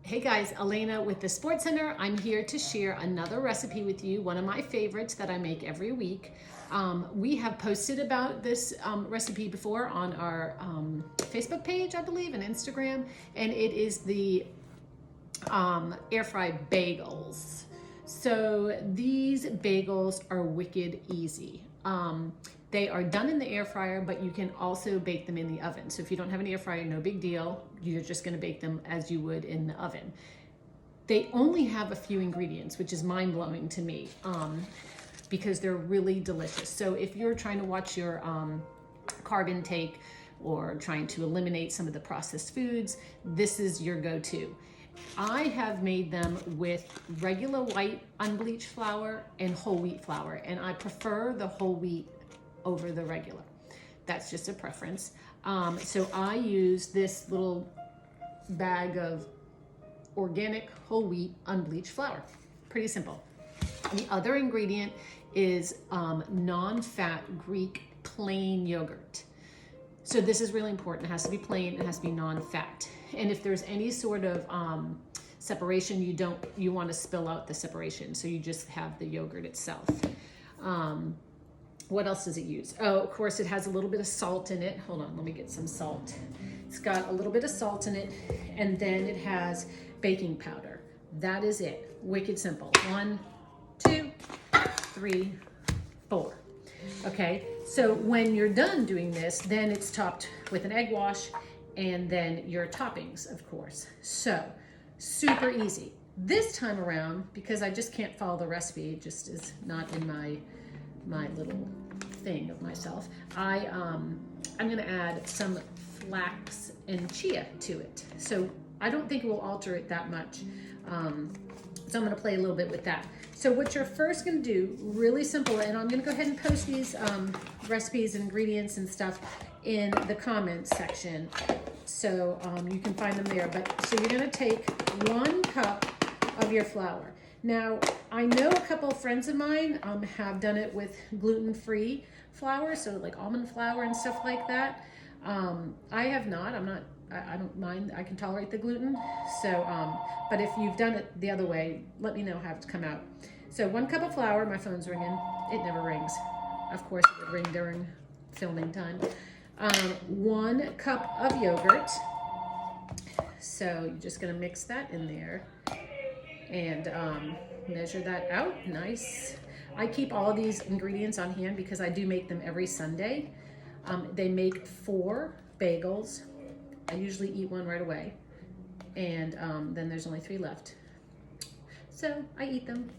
Hey guys, Alana with the Sports Center. I'm here to share another recipe with you, one of my favorites that I make every week. We have posted about this recipe before on our Facebook page, I believe, and Instagram, and it is the air fried bagels. So these bagels are wicked easy. They are done in the air fryer, but you can also bake them in the oven. So if you don't have an air fryer, no big deal. You're just gonna bake them as you would in the oven. They only have a few ingredients, which is mind-blowing to me, because they're really delicious. So if you're trying to watch your carb intake or trying to eliminate some of the processed foods, this is your go-to. I have made them with regular white unbleached flour and whole wheat flour, and I prefer the whole wheat over the regular. That's just a preference. So I use this little bag of organic whole wheat unbleached flour. Pretty simple. The other ingredient is non-fat Greek plain yogurt. So this is really important. It has to be plain, it has to be non-fat. And if there's any sort of separation, you want to spill out the separation. So you just have the yogurt itself. What else does it use? Oh, of course, it has a little bit of salt in it. Hold on, let me get some salt. It's got a little bit of salt in it, and then it has baking powder. That is it. Wicked simple. 1, 2, 3, 4. Okay, so when you're done doing this, then it's topped with an egg wash, and then your toppings, of course. So, super easy. This time around, because I just can't follow the recipe, it just is not in my little thing of myself, I'm gonna add some flax and chia to it. So I don't think it will alter it that much. So I'm gonna play a little bit with that. So what you're first gonna do, really simple, and I'm gonna go ahead and post these recipes and ingredients and stuff in the comments section. So you can find them there. But so you're gonna take 1 cup of your flour. Now, I know a couple of friends of mine have done it with gluten-free flour, so like almond flour and stuff like that. I have not. I don't mind. I can tolerate the gluten. So, but if you've done it the other way, let me know how it's come out. So 1 cup of flour. My phone's ringing. It never rings. Of course, it would ring during filming time. 1 cup of yogurt. So you're just gonna mix that in there and measure that out. Nice. I keep all these ingredients on hand because I do make them every Sunday. They make 4 bagels. I usually eat 1 right away, and then there's only 3 left. So I eat them,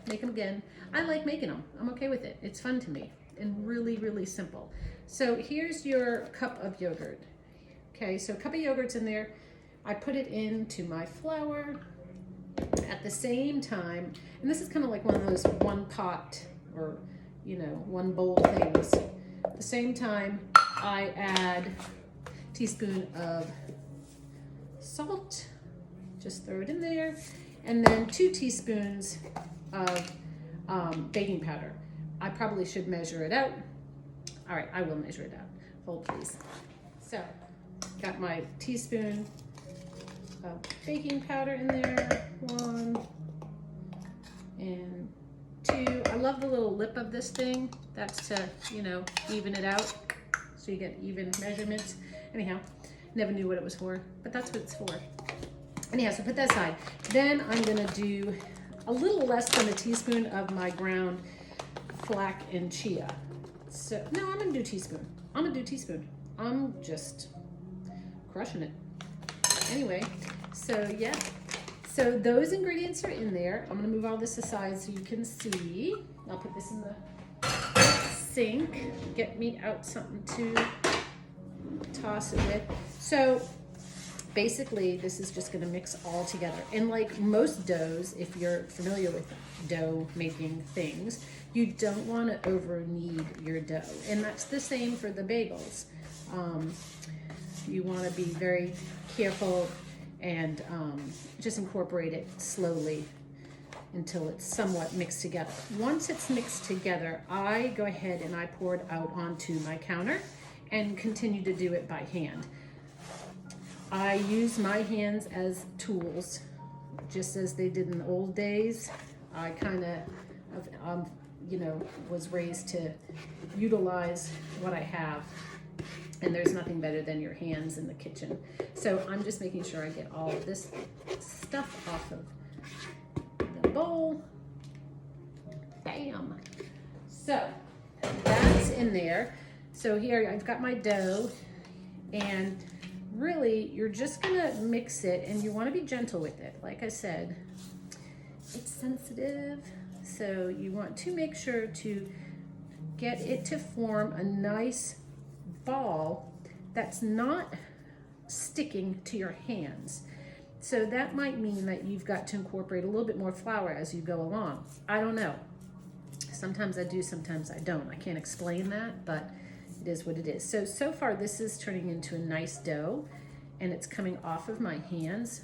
make them again. I like making them. I'm okay with it. It's fun to me and really, really simple. So here's your cup of yogurt. Okay, so a cup of yogurt's in there. I put it into my flour at the same time, and this is kind of like one of those one pot or, one bowl things. At the same time, I add a teaspoon of salt, just throw it in there, and then 2 teaspoons of baking powder. I probably should measure it out. All right, I will measure it out. Hold please. So, got my teaspoon of baking powder in there, 1 and 2. I love the little lip of this thing. That's to, even it out so you get even measurements. Anyhow, never knew what it was for, but that's what it's for. Anyhow, so put that aside. Then I'm gonna do a little less than a teaspoon of my ground flax and chia. So, no, I'm gonna do teaspoon. I'm just crushing it. Anyway, so yeah. So those ingredients are in there. I'm gonna move all this aside so you can see. I'll put this in the sink. Get me out something to toss it with. So basically this is just gonna mix all together. And like most doughs, if you're familiar with dough making things, you don't wanna over knead your dough. And that's the same for the bagels. You wanna be very careful and just incorporate it slowly until it's somewhat mixed together. Once it's mixed together, I go ahead and I pour it out onto my counter and continue to do it by hand. I use my hands as tools just as they did in the old days. I kind of, you know, was raised to utilize what I have. And there's nothing better than your hands in the kitchen. So I'm just making sure I get all of this stuff off of the bowl. Bam. So that's in there. So here I've got my dough, and really you're just gonna mix it, and you wanna be gentle with it. Like I said, it's sensitive. So you want to make sure to get it to form a nice ball that's not sticking to your hands. So that might mean that you've got to incorporate a little bit more flour as you go along. I don't know. Sometimes I do, sometimes I don't. I can't explain that, but it is what it is. So far this is turning into a nice dough, and it's coming off of my hands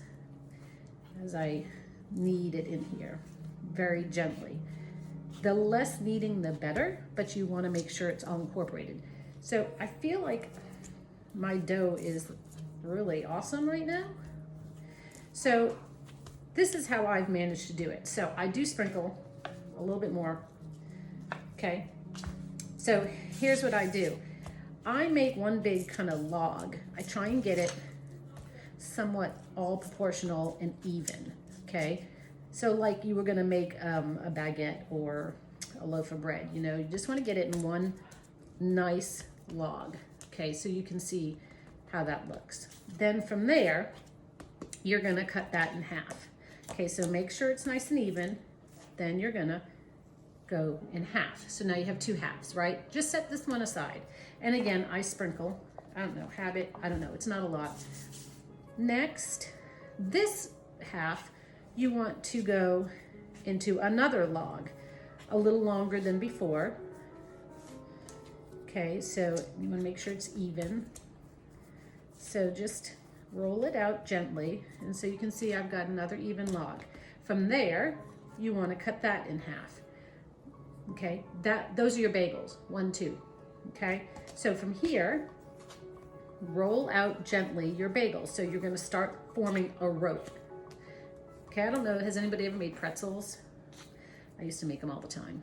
as I knead it in here very gently. The less kneading, the better, but you want to make sure it's all incorporated. So I feel like my dough is really awesome right now. So this is how I've managed to do it. So I do sprinkle a little bit more, okay? So here's what I do. I make one big kind of log. I try and get it somewhat all proportional and even, okay? So like you were gonna make a baguette or a loaf of bread, you know, you just wanna get it in one nice log, okay? So you can see how that looks. Then from there, you're gonna cut that in half. Okay, so make sure it's nice and even. Then you're gonna go in half. So now you have two halves, right? Just set this one aside. And again, I sprinkle, I don't know, habit, I don't know, it's not a lot. Next, this half, you want to go into another log, a little longer than before. Okay, so you wanna make sure it's even. So just roll it out gently, and so you can see I've got another even log. From there, you want to cut that in half. Okay, those are your bagels, 1, 2. Okay, so from here, roll out gently your bagels. So you're going to start forming a rope. Okay, I don't know, has anybody ever made pretzels? I used to make them all the time.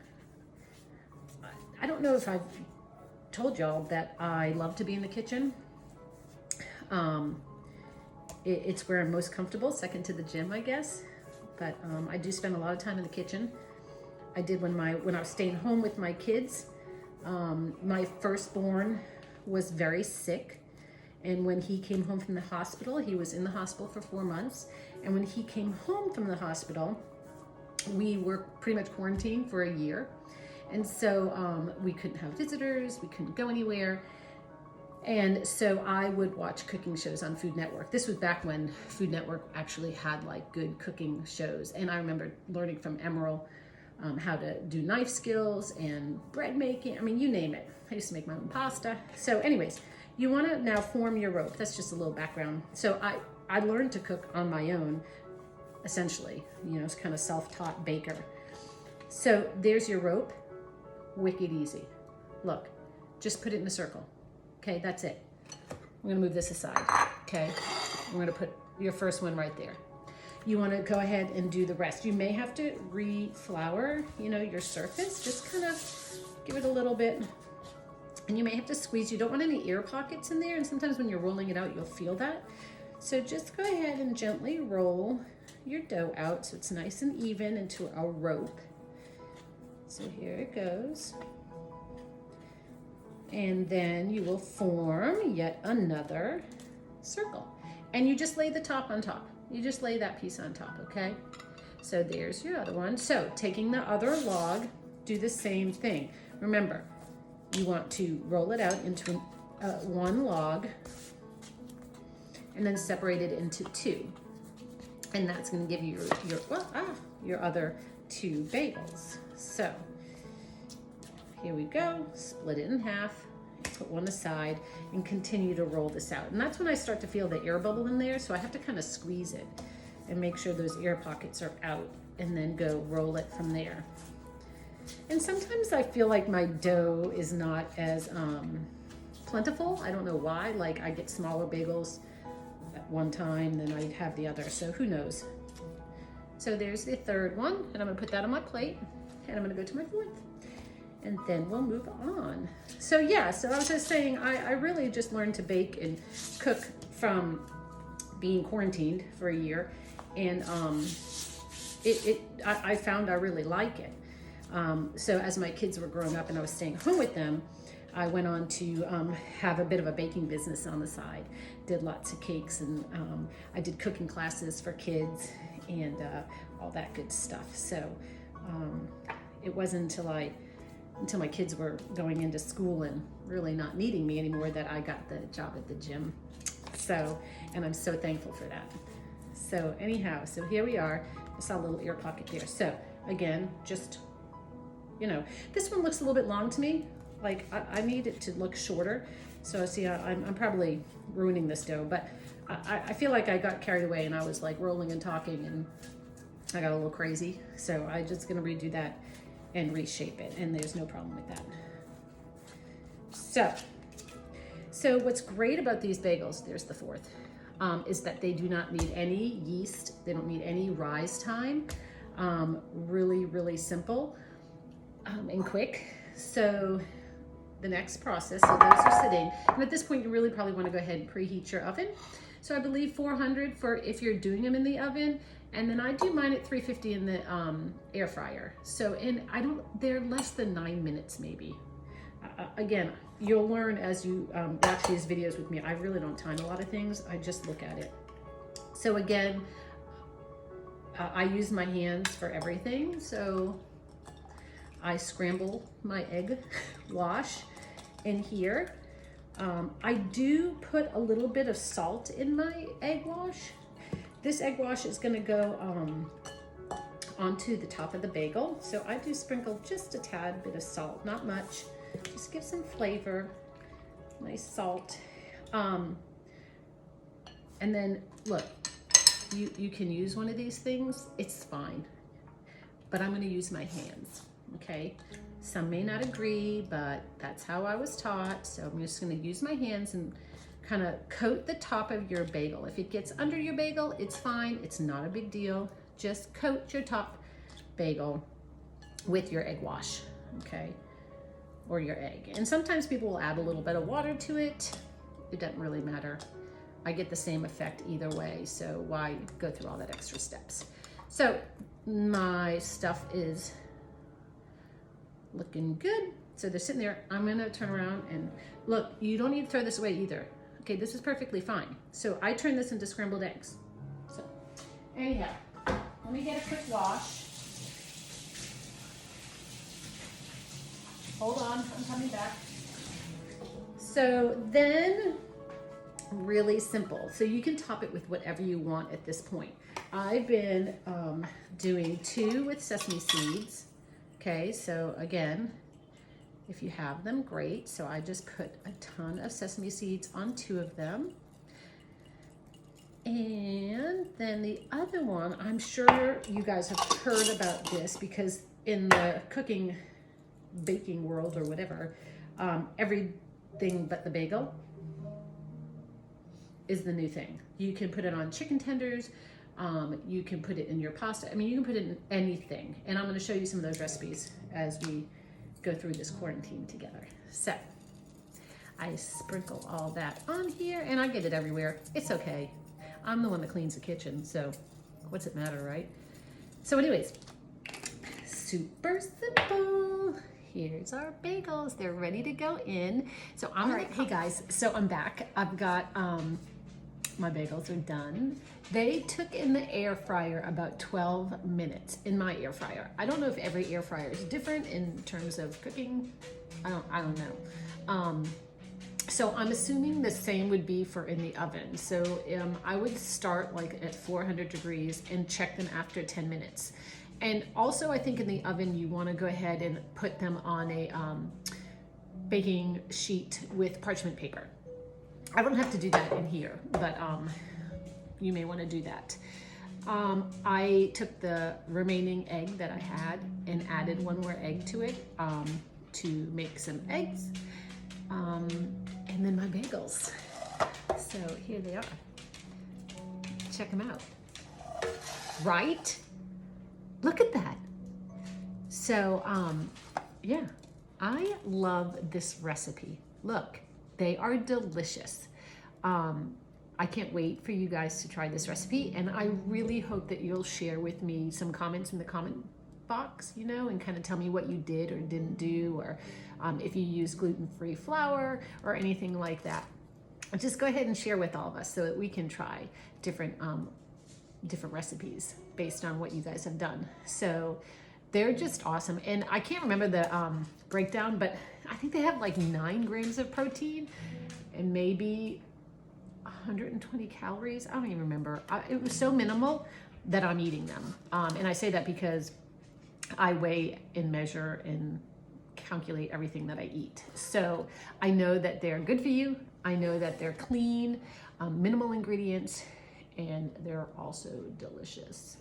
I don't know if I've told y'all that I love to be in the kitchen. It's where I'm most comfortable, second to the gym, I guess. But I do spend a lot of time in the kitchen. I did when I was staying home with my kids. My firstborn was very sick. And when he came home from the hospital, he was in the hospital for 4 months. And when he came home from the hospital, we were pretty much quarantined for a year. And so we couldn't have visitors, we couldn't go anywhere. And so I would watch cooking shows on Food Network. This was back when Food Network actually had like good cooking shows. And I remember learning from Emerald how to do knife skills and bread making. I mean, you name it. I used to make my own pasta. So anyways, you want to now form your rope. That's just a little background. So I learned to cook on my own, essentially. You know, it's kind of self-taught baker. So there's your rope. Wicked easy. Look, just put it in a circle. Okay, that's it. I'm gonna move this aside, okay? I'm gonna put your first one right there. You wanna go ahead and do the rest. You may have to re-flour, you know, your surface. Just kind of give it a little bit. And you may have to squeeze. You don't want any air pockets in there, and sometimes when you're rolling it out, you'll feel that. So just go ahead and gently roll your dough out so it's nice and even into a rope. So here it goes. And then you will form yet another circle. And you just lay the top on top. You just lay that piece on top, okay? So there's your other one. So taking the other log, do the same thing. Remember, you want to roll it out into one log and then separate it into two. And that's gonna give you your other two bagels. So here we go, split it in half, put one aside, and continue to roll this out. And that's when I start to feel the air bubble in there, so I have to kind of squeeze it and make sure those air pockets are out, and then go roll it from there. And sometimes I feel like my dough is not as plentiful. I don't know why, like I get smaller bagels at one time than I'd have the other, so who knows. So there's the third one, and I'm gonna put that on my plate, and I'm gonna go to my fourth, and then we'll move on. So yeah, so I was just saying, I really just learned to bake and cook from being quarantined for a year, and I found I really like it. So as my kids were growing up and I was staying home with them, I went on to have a bit of a baking business on the side. Did lots of cakes, and I did cooking classes for kids and all that good stuff. So it wasn't until my kids were going into school and really not needing me anymore that I got the job at the gym. So, and I'm so thankful for that. So anyhow, so here we are. I saw a little ear pocket there. So again, just, you know, this one looks a little bit long to me. Like I need it to look shorter. So see, I'm probably ruining this dough, but I feel like I got carried away and I was like rolling and talking and I got a little crazy. So I'm just gonna redo that and reshape it, and there's no problem with that. So what's great about these bagels, there's the fourth, is that they do not need any yeast. They don't need any rise time. Really, really simple and quick. So the next process, so those are sitting, and at this point you really probably want to go ahead and preheat your oven. So I believe 400 for if you're doing them in the oven, and then I do mine at 350 in the air fryer. So they're less than 9 minutes maybe. Again, you'll learn as you watch these videos with me. I really don't time a lot of things. I just look at it. So again, I use my hands for everything. So I scramble my egg wash in here. I do put a little bit of salt in my egg wash. This egg wash is gonna go onto the top of the bagel. So I do sprinkle just a tad bit of salt, not much. Just give some flavor, nice salt. And then look, you can use one of these things, it's fine. But I'm gonna use my hands, okay? Some may not agree, but that's how I was taught. So I'm just gonna use my hands and kind of coat the top of your bagel. If it gets under your bagel, it's fine. It's not a big deal. Just coat your top bagel with your egg wash, okay? Or your egg. And sometimes people will add a little bit of water to it. It doesn't really matter. I get the same effect either way, so why go through all that extra steps? So my stuff is looking good. So they're sitting there. I'm gonna turn around and look, you don't need to throw this away either. Okay, this is perfectly fine. So I turn this into scrambled eggs. So anyhow, let me get a quick wash. Hold on, I'm coming back. So then, really simple. So you can top it with whatever you want at this point. I've been doing 2 with sesame seeds. Okay, so again, if you have them, great. So I just put a ton of sesame seeds on 2 of them. And then the other one, I'm sure you guys have heard about this because in the cooking, baking world or whatever, everything but the bagel is the new thing. You can put it on chicken tenders. You can put it in your pasta. I mean, you can put it in anything. And I'm going to show you some of those recipes as we go through this quarantine together. So I sprinkle all that on here, and I get it everywhere. It's okay. I'm the one that cleans the kitchen, so what's it matter, right? So anyways, super simple. Here's our bagels. They're ready to go in. So I'm right. Hey guys, so I'm back. I've got my bagels are done. They took in the air fryer about 12 minutes in my air fryer. I don't know if every air fryer is different in terms of cooking. I don't know. So I'm assuming the same would be for in the oven. So I would start like at 400 degrees and check them after 10 minutes. And also I think in the oven you want to go ahead and put them on a baking sheet with parchment paper. I don't have to do that in here, but you may want to do that. I took the remaining egg that I had and added 1 more egg to it to make some eggs. And then my bagels. So here they are. Check them out. Right? Look at that. So, yeah, I love this recipe. Look, they are delicious. I can't wait for you guys to try this recipe, and I really hope that you'll share with me some comments in the comment box, you know, and kind of tell me what you did or didn't do, or if you use gluten-free flour or anything like that. Just go ahead and share with all of us so that we can try different recipes based on what you guys have done. So they're just awesome. And I can't remember the breakdown, but I think they have like 9 grams of protein and maybe 120 calories. I don't even remember. It was so minimal that I'm eating them. And I say that because I weigh and measure and calculate everything that I eat. So I know that they're good for you. I know that they're clean, minimal ingredients, and they're also delicious.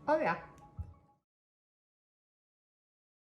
Oh yeah.